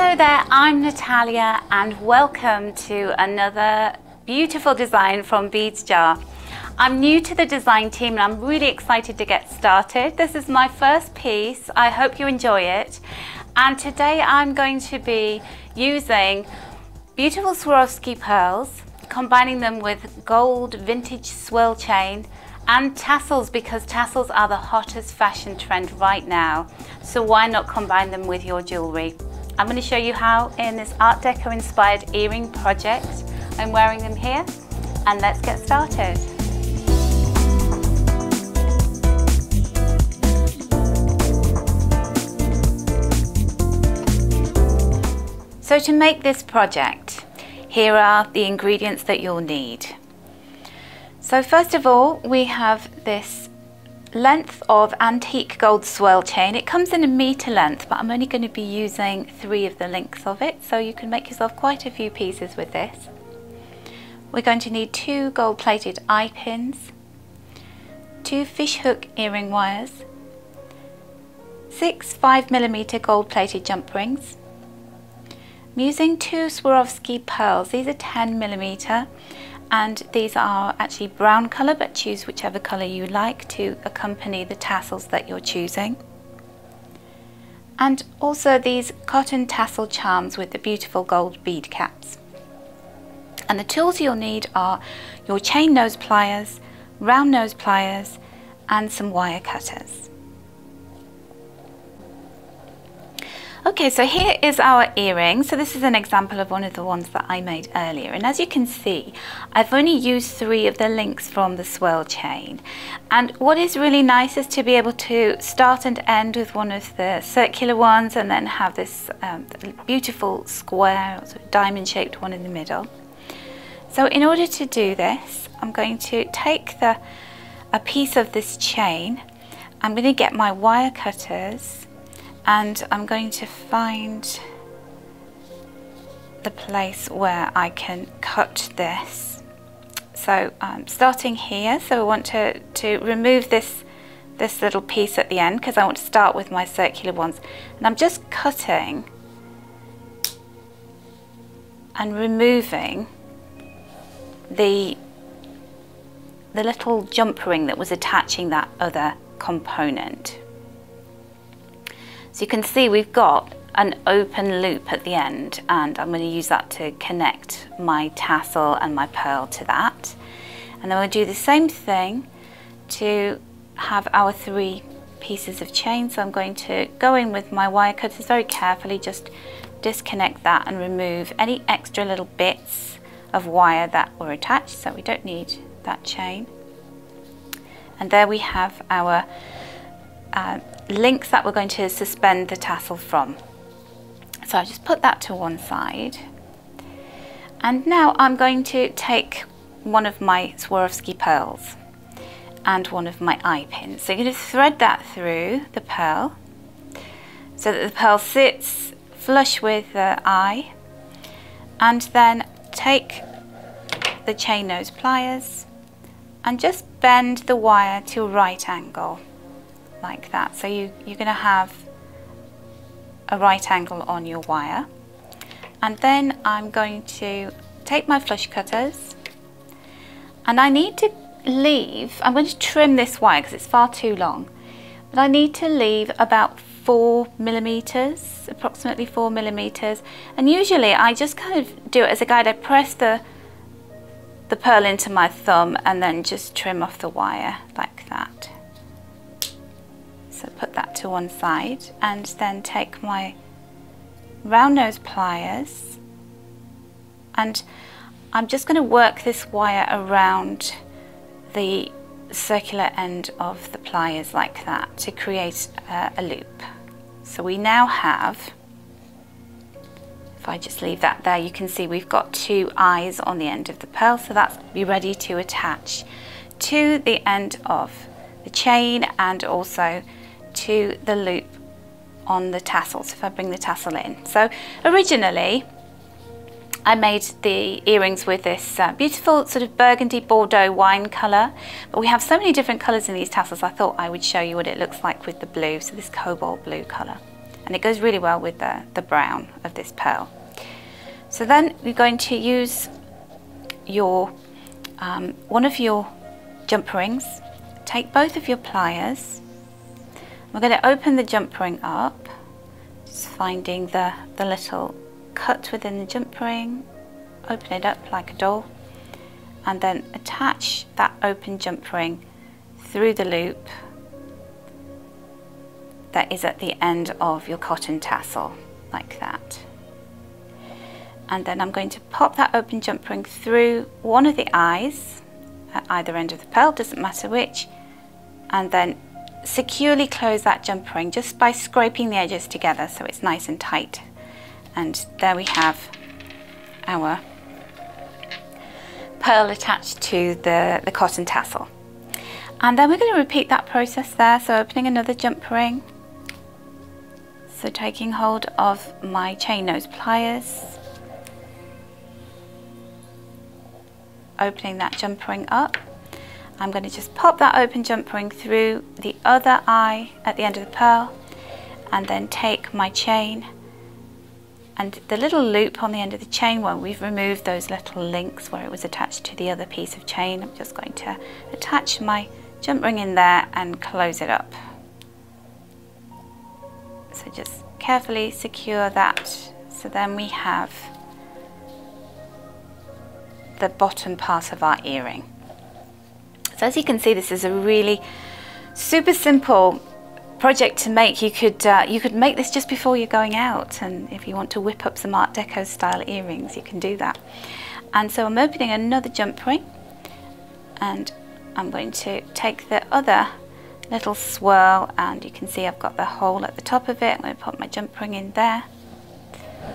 Hello there, I'm Natalia and welcome to another beautiful design from Beads Jar. I'm new to the design team and I'm really excited to get started. This is my first piece. I hope you enjoy it. And today I'm going to be using beautiful Swarovski pearls, combining them with gold vintage swirl chain and tassels, because tassels are the hottest fashion trend right now. So why not combine them with your jewellery? I'm going to show you how in this Art Deco inspired earring project. I'm wearing them here, and let's get started. So to make this project, here are the ingredients that you'll need. So first of all, we have this length of antique gold swirl chain. It comes in a metre length, but I'm only going to be using 3 of the links of it, so you can make yourself quite a few pieces with this. We're going to need 2 gold plated eye pins, 2 fishhook earring wires, 6 5mm gold plated jump rings. I'm using 2 Swarovski pearls. These are 10mm. And these are actually brown colour, but choose whichever colour you like to accompany the tassels that you're choosing. And also these cotton tassel charms with the beautiful gold bead caps. And the tools you'll need are your chain nose pliers, round nose pliers, and some wire cutters. Okay, so here is our earring. So this is an example of one of the ones that I made earlier. And as you can see, I've only used 3 of the links from the swirl chain. And what is really nice is to be able to start and end with one of the circular ones and then have this beautiful square, sort of diamond-shaped one in the middle. So in order to do this, I'm going to take a piece of this chain. I'm going to get my wire cutters, and I'm going to find the place where I can cut this. So I'm starting here, so I want to remove this little piece at the end, because I want to start with my circular ones. And I'm just cutting and removing the little jump ring that was attaching that other component. So you can see we've got an open loop at the end, and I'm going to use that to connect my tassel and my pearl to that. And then we'll do the same thing to have our 3 pieces of chain. So I'm going to go in with my wire cutters very carefully, just disconnect that and remove any extra little bits of wire that were attached, so we don't need that chain. And there we have our links that we're going to suspend the tassel from. So I'll just put that to one side. And now I'm going to take one of my Swarovski pearls and one of my eye pins. So you're going to thread that through the pearl so that the pearl sits flush with the eye, and then take the chain nose pliers and just bend the wire to a right angle, like that. So you're going to have a right angle on your wire. And then I'm going to take my flush cutters, and I need to leave, I'm going to trim this wire because it's far too long, but I need to leave about 4mm, approximately 4mm. And usually I just kind of do it as a guide. I press the pearl into my thumb and then just trim off the wire like that. So put that to one side, and then take my round nose pliers, and I'm just going to work this wire around the circular end of the pliers like that to create a loop. So we now have, if I just leave that there, you can see we've got 2 eyes on the end of the pearl, so that's be ready to attach to the end of the chain and also to the loop on the tassels, if I bring the tassel in. So originally I made the earrings with this beautiful sort of burgundy Bordeaux wine colour, but we have so many different colours in these tassels, I thought I would show you what it looks like with the blue, so this cobalt blue colour. and it goes really well with the brown of this pearl. So then we're going to use your one of your jump rings. Take both of your pliers. We're going to open the jump ring up, just finding the little cut within the jump ring, open it up like a door, and then attach that open jump ring through the loop that is at the end of your cotton tassel, like that. And then I'm going to pop that open jump ring through one of the eyes at either end of the pearl, doesn't matter which, and then securely close that jump ring just by scraping the edges together so it's nice and tight. And there we have our pearl attached to the cotton tassel. And then we're going to repeat that process there, so opening another jump ring, so taking hold of my chain nose pliers, opening that jump ring up. I'm going to just pop that open jump ring through the other eye at the end of the pearl, and then take my chain and the little loop on the end of the chain where we've removed those little links where it was attached to the other piece of chain. I'm just going to attach my jump ring in there and close it up. So just carefully secure that, so then we have the bottom part of our earring. So as you can see, this is a really super simple project to make. You could make this just before you're going out, and if you want to whip up some Art Deco style earrings, you can do that. And so I'm opening another jump ring, and I'm going to take the other little swirl, and you can see I've got the hole at the top of it. I'm going to put my jump ring in there,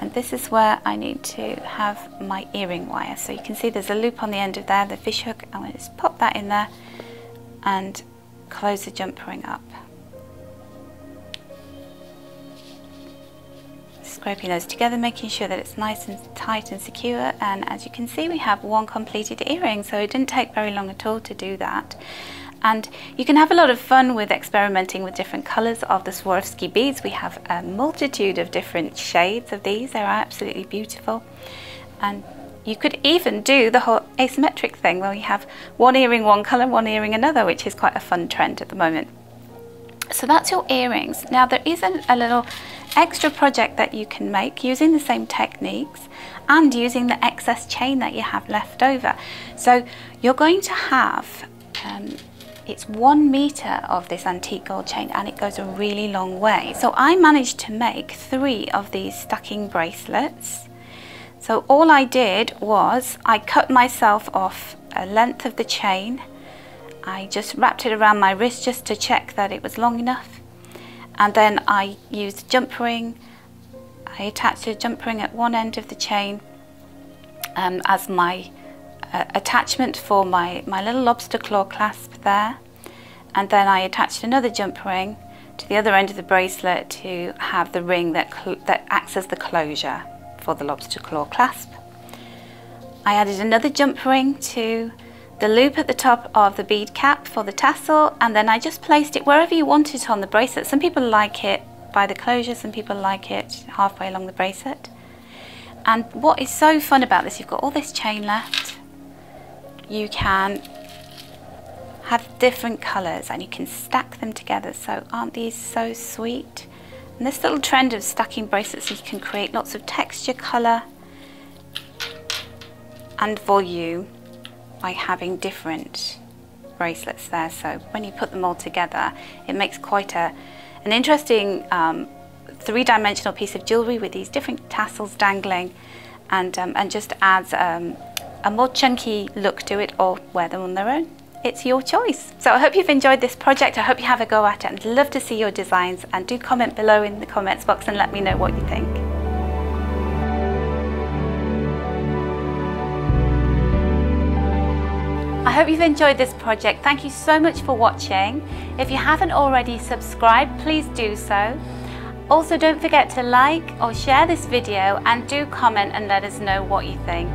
and this is where I need to have my earring wire. So you can see there's a loop on the end of there, the fish hook. I'm going to just pop that in there and close the jump ring up. Scraping those together, making sure that it's nice and tight and secure, and as you can see we have one completed earring, so it didn't take very long at all to do that. And you can have a lot of fun with experimenting with different colours of the Swarovski beads. We have a multitude of different shades of these. They're absolutely beautiful. And you could even do the whole asymmetric thing where you have one earring one colour, one earring another, which is quite a fun trend at the moment. So that's your earrings. Now there is a little extra project that you can make using the same techniques and using the excess chain that you have left over. So you're going to have it's 1 meter of this antique gold chain, and it goes a really long way. So I managed to make 3 of these stacking bracelets. So all I did was I cut myself off a length of the chain. I just wrapped it around my wrist just to check that it was long enough. And then I used a jump ring. I attached a jump ring at one end of the chain as my attachment for my little lobster claw clasp there, and then I attached another jump ring to the other end of the bracelet to have the ring that acts as the closure for the lobster claw clasp. I added another jump ring to the loop at the top of the bead cap for the tassel, and then I just placed it wherever you want it on the bracelet. Some people like it by the closure, some people like it halfway along the bracelet. And what is so fun about this, you've got all this chain left. You can have different colours and you can stack them together. So aren't these so sweet? And this little trend of stacking bracelets, you can create lots of texture, colour and volume by having different bracelets there. So when you put them all together, it makes quite an interesting 3-dimensional piece of jewellery with these different tassels dangling, and just adds a more chunky look to it, or wear them on their own. It's your choice. So I hope you've enjoyed this project. I hope you have a go at it, and I'd love to see your designs, and do comment below in the comments box and let me know what you think. I hope you've enjoyed this project. Thank you so much for watching. If you haven't already subscribed, please do so. Also, don't forget to like or share this video, and do comment and let us know what you think.